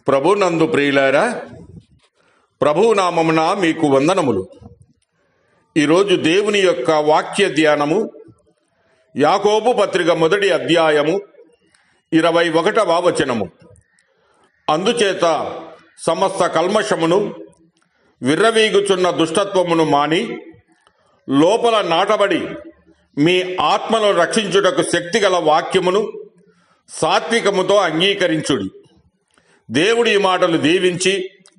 ప్రభునందు ప్రియులారా, ప్రభునామమున మీకు వందనములు. ఈరోజు దేవుని యొక్క వాక్య ధ్యానము యాకోబు పత్రిక 1వ అధ్యాయము 21వ వచనము. అందుచేత సమస్త కల్మషమును విర్రవీగుచున్న దుష్టత్వమును మాని లోపల నాటబడి మీ ఆత్మను రక్షించుటకు శక్తిగల వాక్యమును సాత్వికముతో అంగీకరించుడి. దేవుడి ఈ మాటలు దీవించి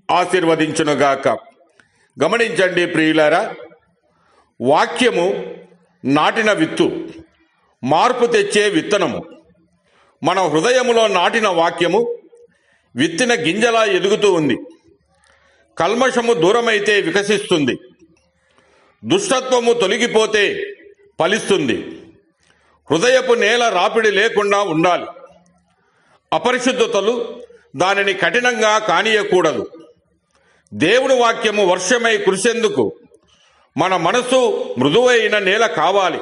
ఆశీర్వదించునుగాక. గమనించండి ప్రియులారా, వాక్యము నాటిన విత్తు, మార్పు తెచ్చే విత్తనము. మన హృదయములో నాటిన వాక్యము విత్తిన గింజలా ఎదుగుతూ ఉంది. కల్మషము దూరమైతే వికసిస్తుంది, దుష్టత్వము తొలగిపోతే ఫలిస్తుంది. హృదయపు నేల రాపిడి లేకుండా ఉండాలి. అపరిశుద్ధతలు దానిని కఠినంగా కానీయకూడదు. దేవుని వాక్యము వర్షమై కురిసేందుకు మన మనసు మృదువైన నేల కావాలి.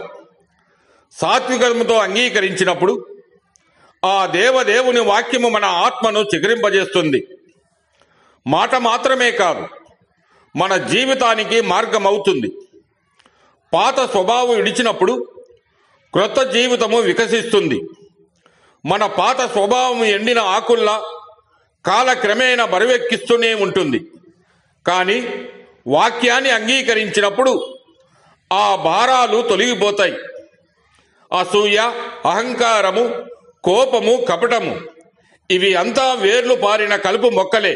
సాత్వికముతో అంగీకరించినప్పుడు ఆ దేవదేవుని వాక్యము మన ఆత్మను చిగురింపజేస్తుంది. మాట మాత్రమే కాదు, మన జీవితానికి మార్గమవుతుంది. పాత స్వభావం విడిచినప్పుడు క్రొత్త జీవితము వికసిస్తుంది. మన పాత స్వభావం ఎండిన ఆకుల్లా కాలక్రమేణా బరువెక్కిస్తూనే ఉంటుంది. కానీ వాక్యాన్ని అంగీకరించినప్పుడు ఆ భారాలు తొలగిపోతాయి. అసూయ, అహంకారము, కోపము, కపటము ఇవి అంతా వేర్లు పారిన కలుపు మొక్కలే.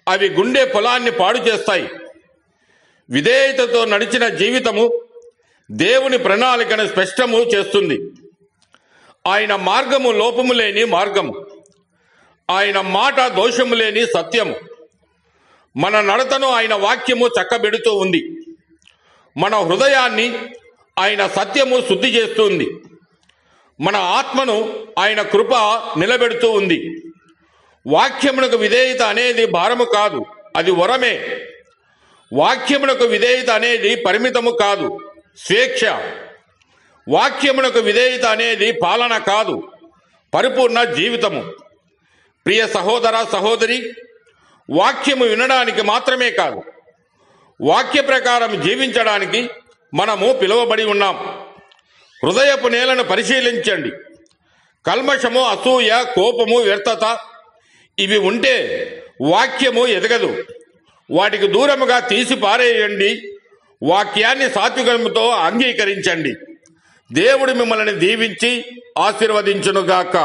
అవి గుండె పొలాన్ని పాడు చేస్తాయి. విధేయతతో నడిచిన జీవితము దేవుని ప్రణాళికను స్పష్టము చేస్తుంది. ఆయన మార్గము లోపము లేని మార్గము, ఆయన మాట దోషము లేని సత్యము. మన నడతను ఆయన వాక్యము చక్కబెడుతూ ఉంది. మన హృదయాన్ని ఆయన సత్యము శుద్ధి చేస్తుంది. మన ఆత్మను ఆయన కృప నిలబెడుతూ ఉంది. వాక్యమునకు విధేయత అనేది భారము కాదు, అది వరమే. వాక్యమునకు విధేయత అనేది పరిమితము కాదు, స్వేచ్ఛ. వాక్యమునకు విధేయత అనేది పాలన కాదు, పరిపూర్ణ జీవితము. ప్రియ సహోదర సహోదరి, వాక్యము వినడానికి మాత్రమే కాదు, వాక్య ప్రకారం జీవించడానికి మనము పిలువబడి ఉన్నాం. హృదయపు నేలను పరిశీలించండి. కల్మషము, అసూయ, కోపము, వ్యర్థత ఇవి ఉంటే వాక్యము ఎదగదు. వాటికి దూరముగా తీసి పారేయండి. వాక్యాన్ని సాత్వికముతో అంగీకరించండి. దేవుడు మిమ్మల్ని దీవించి ఆశీర్వదించునుగాక.